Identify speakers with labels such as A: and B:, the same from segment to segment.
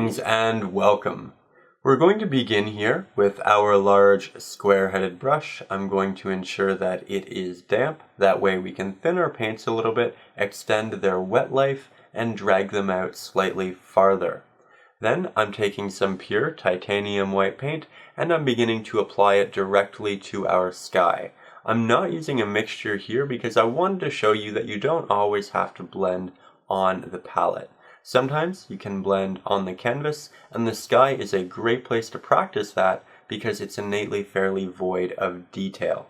A: Greetings and welcome. We're going to begin here with our large square-headed brush. I'm going to ensure that it is damp. That way we can thin our paints a little bit, extend their wet life, and drag them out slightly farther. Then I'm taking some pure titanium white paint and I'm beginning to apply it directly to our sky. I'm not using a mixture here because I wanted to show you that you don't always have to blend on the palette. Sometimes you can blend on the canvas, and the sky is a great place to practice that because it's innately fairly void of detail.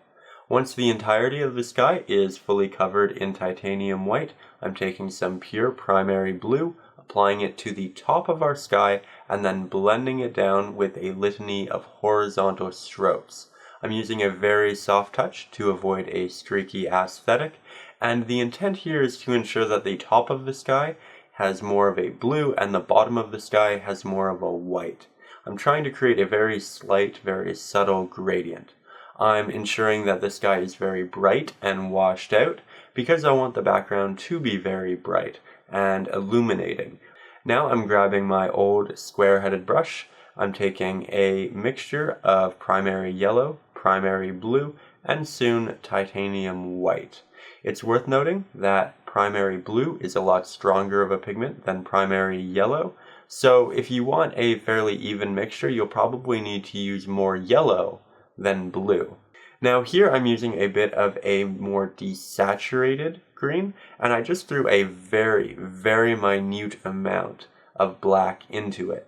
A: Once the entirety of the sky is fully covered in titanium white, I'm taking some pure primary blue, applying it to the top of our sky, and then blending it down with a litany of horizontal strokes. I'm using a very soft touch to avoid a streaky aesthetic, and the intent here is to ensure that the top of the sky has more of a blue and the bottom of the sky has more of a white. I'm trying to create a very slight, very subtle gradient. I'm ensuring that the sky is very bright and washed out because I want the background to be very bright and illuminating. Now I'm grabbing my old square-headed brush. I'm taking a mixture of primary yellow, primary blue, and soon titanium white. It's worth noting that primary blue is a lot stronger of a pigment than primary yellow, so if you want a fairly even mixture, you'll probably need to use more yellow than blue. Now here I'm using a bit of a more desaturated green, and I just threw a very, very minute amount of black into it.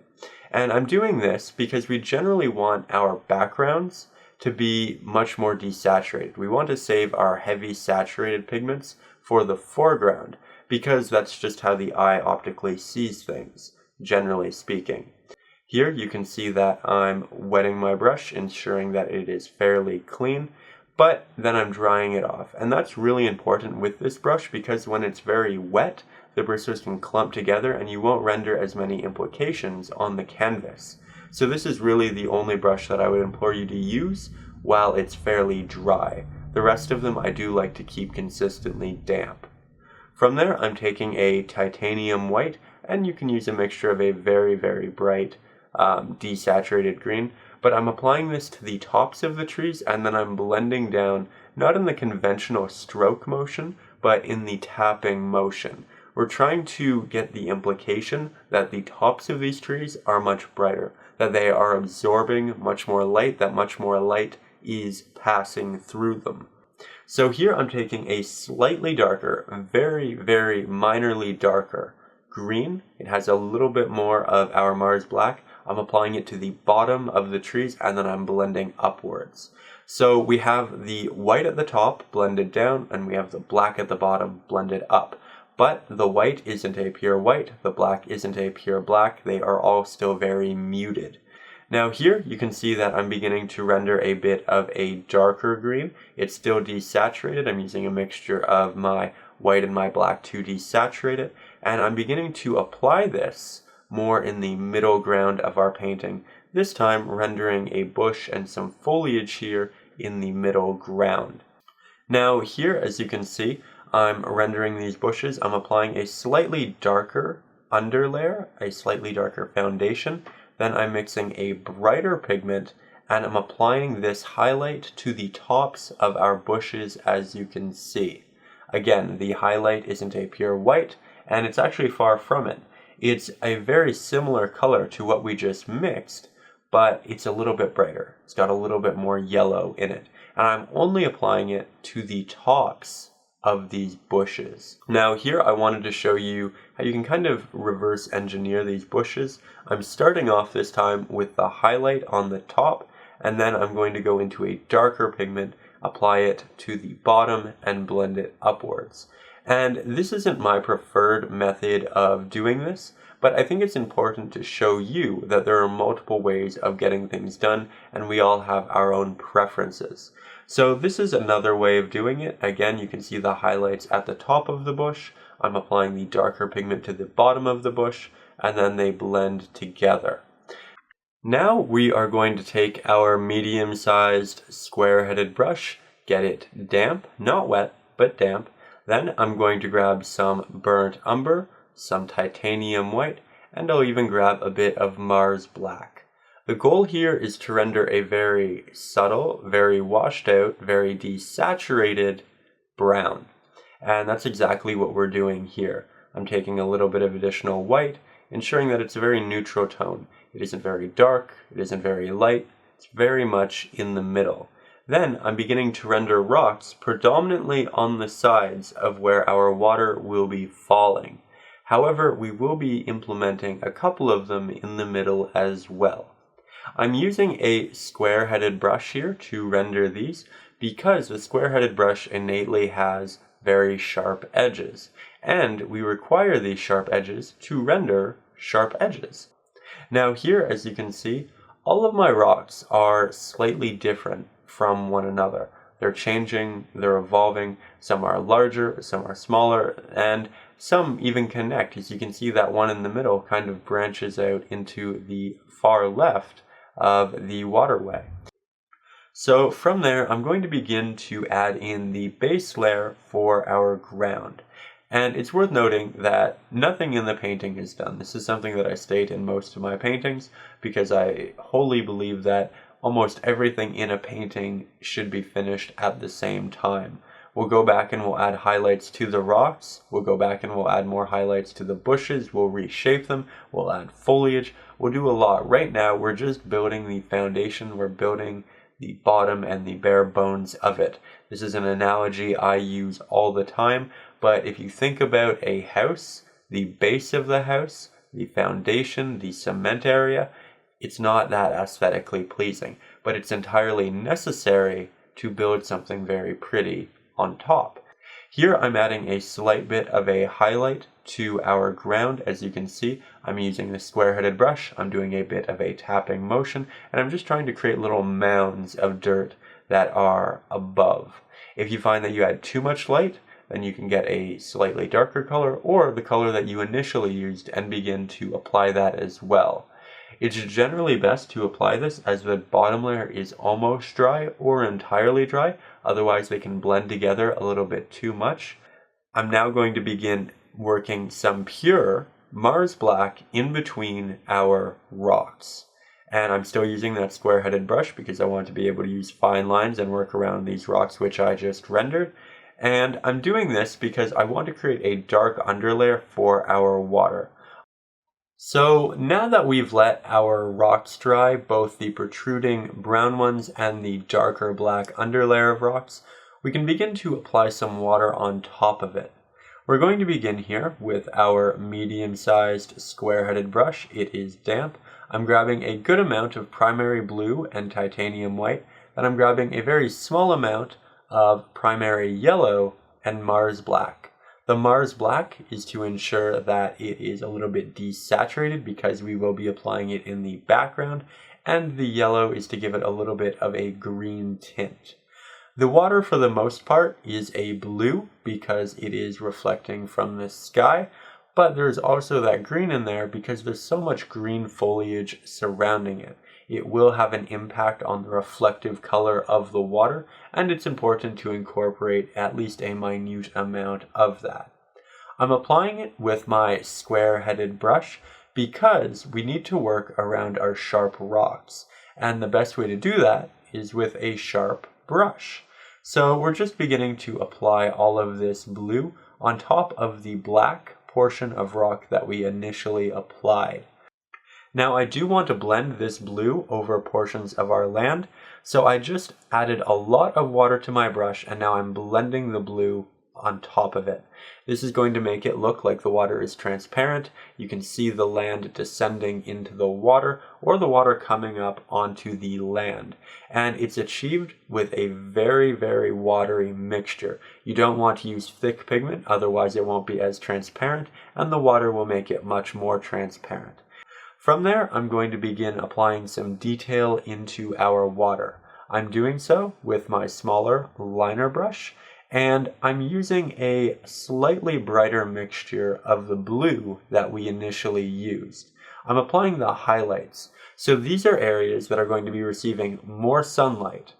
A: And I'm doing this because we generally want our backgrounds to be much more desaturated. We want to save our heavy saturated pigments for the foreground because that's just how the eye optically sees things, generally speaking. Here you can see that I'm wetting my brush, ensuring that it is fairly clean, but then I'm drying it off. And that's really important with this brush because when it's very wet, the bristles can clump together and you won't render as many implications on the canvas. So this is really the only brush that I would implore you to use while it's fairly dry. The rest of them I do like to keep consistently damp. From there I'm taking a titanium white, and you can use a mixture of a very, very bright desaturated green, but I'm applying this to the tops of the trees and then I'm blending down, not in the conventional stroke motion, but in the tapping motion. We're trying to get the implication that the tops of these trees are much brighter, that they are absorbing much more light, that much more light is passing through them. So here I'm taking a slightly darker, very, very minorly darker green. It has a little bit more of our Mars black. I'm applying it to the bottom of the trees and then I'm blending upwards. So we have the white at the top blended down and we have the black at the bottom blended up. But the white isn't a pure white, the black isn't a pure black, they are all still very muted. Now here you can see that I'm beginning to render a bit of a darker green. It's still desaturated. I'm using a mixture of my white and my black to desaturate it, and I'm beginning to apply this more in the middle ground of our painting, this time rendering a bush and some foliage here in the middle ground. Now here, as you can see, I'm rendering these bushes. I'm applying a slightly darker underlayer, a slightly darker foundation. Then I'm mixing a brighter pigment and I'm applying this highlight to the tops of our bushes, as you can see. Again, the highlight isn't a pure white and it's actually far from it. It's a very similar color to what we just mixed, but it's a little bit brighter. It's got a little bit more yellow in it. And I'm only applying it to the tops of these bushes. Now here I wanted to show you how you can kind of reverse engineer these bushes. I'm starting off this time with the highlight on the top, and then I'm going to go into a darker pigment, apply it to the bottom, and blend it upwards. And this isn't my preferred method of doing this, but I think it's important to show you that there are multiple ways of getting things done, and we all have our own preferences. So this is another way of doing it. Again, you can see the highlights at the top of the bush. I'm applying the darker pigment to the bottom of the bush, and then they blend together. Now we are going to take our medium-sized square-headed brush, get it damp, not wet, but damp. Then I'm going to grab some burnt umber, some titanium white, and I'll even grab a bit of Mars Black. The goal here is to render a very subtle, very washed out, very desaturated brown. And that's exactly what we're doing here. I'm taking a little bit of additional white, ensuring that it's a very neutral tone. It isn't very dark, it isn't very light, it's very much in the middle. Then I'm beginning to render rocks predominantly on the sides of where our water will be falling. However, we will be implementing a couple of them in the middle as well. I'm using a square-headed brush here to render these because the square-headed brush innately has very sharp edges, and we require these sharp edges to render sharp edges. Now here, as you can see, all of my rocks are slightly different from one another. They're changing, they're evolving, some are larger, some are smaller, and some even connect. As you can see, that one in the middle kind of branches out into the far left of the waterway. So from there, I'm going to begin to add in the base layer for our ground. And it's worth noting that nothing in the painting is done. This is something that I state in most of my paintings because I wholly believe that almost everything in a painting should be finished at the same time. We'll go back and we'll add highlights to the rocks. We'll go back and we'll add more highlights to the bushes. We'll reshape them. We'll add foliage. We'll do a lot. Right now, we're just building the foundation. We're building the bottom and the bare bones of it. This is an analogy I use all the time, but if you think about a house, the base of the house, the foundation, the cement area, it's not that aesthetically pleasing, but it's entirely necessary to build something very pretty on top. Here I'm adding a slight bit of a highlight to our ground. As you can see, I'm using the square-headed brush. I'm doing a bit of a tapping motion, and I'm just trying to create little mounds of dirt that are above. If you find that you add too much light, then you can get a slightly darker color or the color that you initially used and begin to apply that as well. It's generally best to apply this as the bottom layer is almost dry or entirely dry, otherwise they can blend together a little bit too much. I'm now going to begin working some pure Mars Black in between our rocks. And I'm still using that square-headed brush because I want to be able to use fine lines and work around these rocks which I just rendered. And I'm doing this because I want to create a dark underlayer for our water. So now that we've let our rocks dry, both the protruding brown ones and the darker black underlayer of rocks, we can begin to apply some water on top of it. We're going to begin here with our medium-sized square-headed brush. It is damp. I'm grabbing a good amount of primary blue and titanium white, and I'm grabbing a very small amount of primary yellow and Mars Black. The Mars Black is to ensure that it is a little bit desaturated because we will be applying it in the background, and the yellow is to give it a little bit of a green tint. The water for the most part is a blue because it is reflecting from the sky, but there's also that green in there because there's so much green foliage surrounding it. It will have an impact on the reflective color of the water, and it's important to incorporate at least a minute amount of that. I'm applying it with my square-headed brush because we need to work around our sharp rocks, and the best way to do that is with a sharp brush. So we're just beginning to apply all of this blue on top of the black portion of rock that we initially applied. Now I do want to blend this blue over portions of our land, so I just added a lot of water to my brush and now I'm blending the blue on top of it. This is going to make it look like the water is transparent. You can see the land descending into the water or the water coming up onto the land. And it's achieved with a very, very watery mixture. You don't want to use thick pigment, otherwise it won't be as transparent and the water will make it much more transparent. From there, I'm going to begin applying some detail into our water. I'm doing so with my smaller liner brush, and I'm using a slightly brighter mixture of the blue that we initially used. I'm applying the highlights. So these are areas that are going to be receiving more sunlight,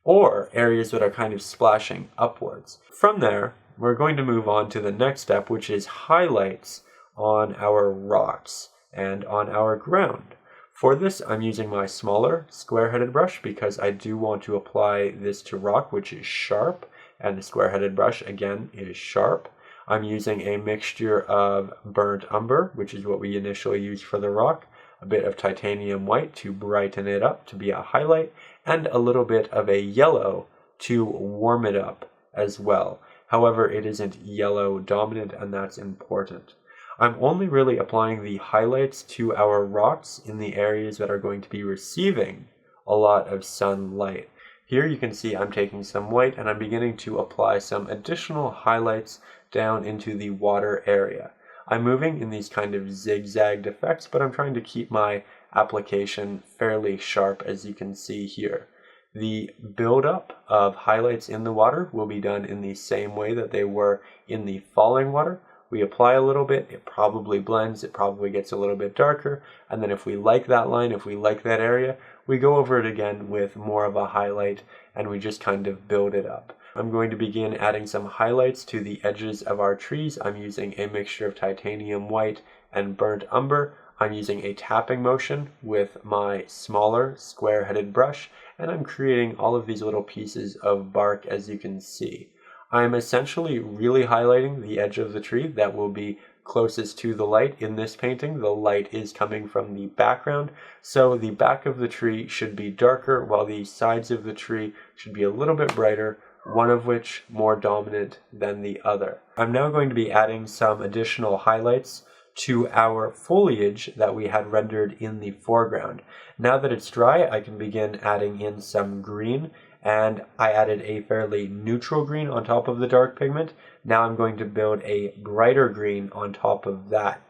A: or areas that are kind of splashing upwards. From there, we're going to move on to the next step, which is highlights on our rocks. and on our ground. For this, I'm using my smaller square-headed brush because I do want to apply this to rock, which is sharp, and the square-headed brush, again, is sharp. I'm using a mixture of burnt umber, which is what we initially used for the rock, a bit of titanium white to brighten it up to be a highlight, and a little bit of a yellow to warm it up as well. However, it isn't yellow dominant, and that's important. I'm only really applying the highlights to our rocks in the areas that are going to be receiving a lot of sunlight. Here you can see I'm taking some white and I'm beginning to apply some additional highlights down into the water area. I'm moving in these kind of zigzagged effects, but I'm trying to keep my application fairly sharp, as you can see here. The buildup of highlights in the water will be done in the same way that they were in the falling water. We apply a little bit, it probably blends, it probably gets a little bit darker, and then if we like that line, if we like that area, we go over it again with more of a highlight, and we just kind of build it up. I'm going to begin adding some highlights to the edges of our trees. I'm using a mixture of titanium white and burnt umber. I'm using a tapping motion with my smaller square-headed brush, and I'm creating all of these little pieces of bark, as you can see. I'm essentially really highlighting the edge of the tree that will be closest to the light. In this painting, the light is coming from the background, so the back of the tree should be darker while the sides of the tree should be a little bit brighter, one of which more dominant than the other. I'm now going to be adding some additional highlights to our foliage that we had rendered in the foreground. Now that it's dry, I can begin adding in some green, and I added a fairly neutral green on top of the dark pigment. Now I'm going to build a brighter green on top of that.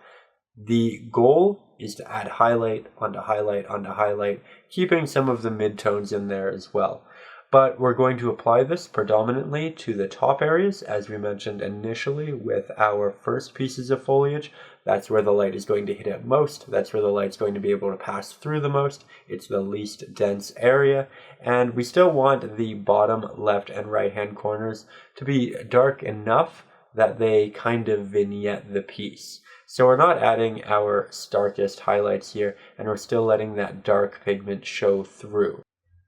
A: The goal is to add highlight onto highlight onto highlight, keeping some of the midtones in there as well. But we're going to apply this predominantly to the top areas, as we mentioned initially with our first pieces of foliage. That's where the light is going to hit it most. That's where the light's going to be able to pass through the most. It's the least dense area. And we still want the bottom left and right hand corners to be dark enough that they kind of vignette the piece. So we're not adding our starkest highlights here, and we're still letting that dark pigment show through.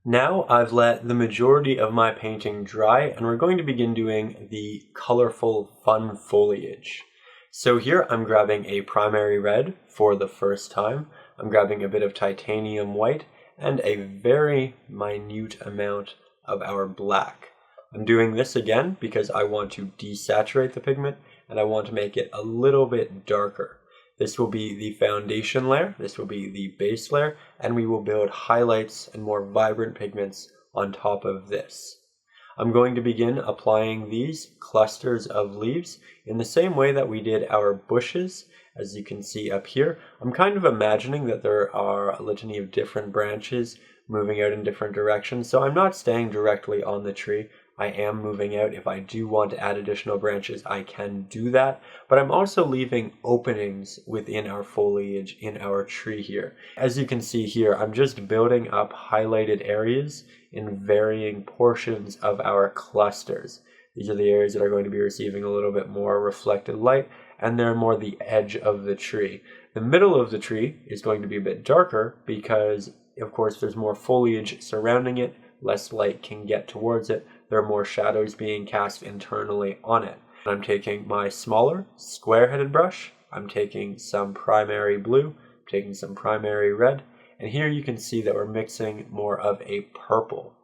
A: Now I've let the majority of my painting dry, and we're going to begin doing the colorful, fun foliage. So here I'm grabbing a primary red for the first time. I'm grabbing a bit of titanium white and a very minute amount of our black. I'm doing this again because I want to desaturate the pigment and I want to make it a little bit darker. This will be the foundation layer, this will be the base layer, and we will build highlights and more vibrant pigments on top of this. I'm going to begin applying these clusters of leaves in the same way that we did our bushes. As you can see up here, I'm kind of imagining that there are a litany of different branches moving out in different directions, so I'm not staying directly on the tree. I am moving out. If I do want to add additional branches, I can do that, but I'm also leaving openings within our foliage in our tree here. As you can see here, I'm just building up highlighted areas in varying portions of our clusters. These are the areas that are going to be receiving a little bit more reflected light, and they're more the edge of the tree. The middle of the tree is going to be a bit darker because, of course, there's more foliage surrounding it, less light can get towards it, there are more shadows being cast internally on it. I'm taking my smaller square-headed brush, I'm taking some primary blue, I'm taking some primary red, and here you can see that we're mixing more of a purple.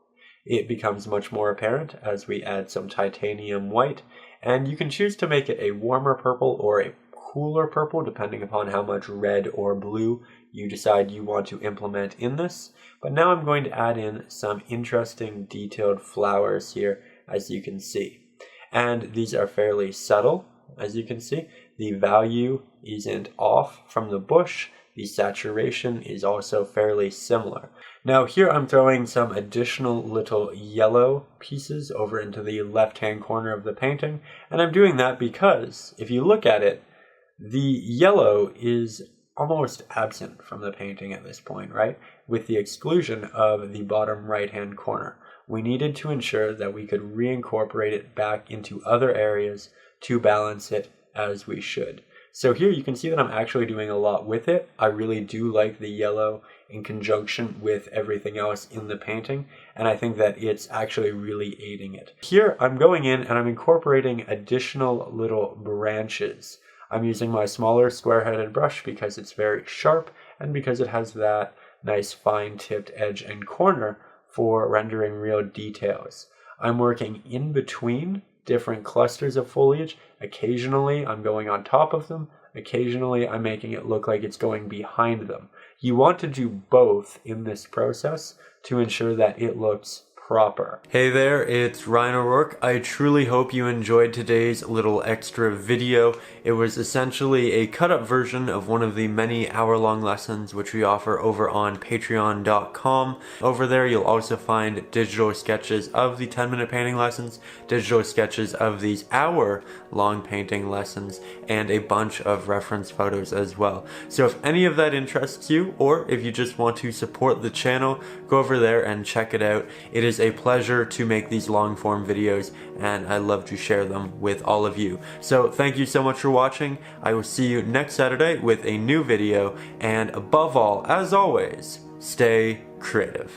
A: It becomes much more apparent as we add some titanium white, and you can choose to make it a warmer purple or a cooler purple depending upon how much red or blue you decide you want to implement in this. But now I'm going to add in some interesting detailed flowers here, as you can see. And these are fairly subtle, as you can see. The value isn't off from the bush. The saturation is also fairly similar. Now here I'm throwing some additional little yellow pieces over into the left-hand corner of the painting, and I'm doing that because if you look at it, the yellow is almost absent from the painting at this point, right? With the exclusion of the bottom right-hand corner. We needed to ensure that we could reincorporate it back into other areas to balance it as we should. So here you can see that I'm actually doing a lot with it. I really do like the yellow in conjunction with everything else in the painting, and I think that it's actually really aiding it. Here I'm going in and I'm incorporating additional little branches. I'm using my smaller square-headed brush because it's very sharp and because it has that nice fine-tipped edge and corner for rendering real details. I'm working in between different clusters of foliage. Occasionally I'm going on top of them. Occasionally I'm making it look like it's going behind them. You want to do both in this process to ensure that it looks proper. Hey there, it's Ryan O'Rourke. I truly hope you enjoyed today's little extra video. It was essentially a cut-up version of one of the many hour-long lessons which we offer over on patreon.com. Over there you'll also find digital sketches of the 10-minute painting lessons, digital sketches of these hour-long painting lessons, and a bunch of reference photos as well. So if any of that interests you, or if you just want to support the channel, go over there and check it out. It is a pleasure to make these long form videos, and I love to share them with all of you. So thank you so much for watching. I will see you next Saturday with a new video, and above all, as always, stay creative.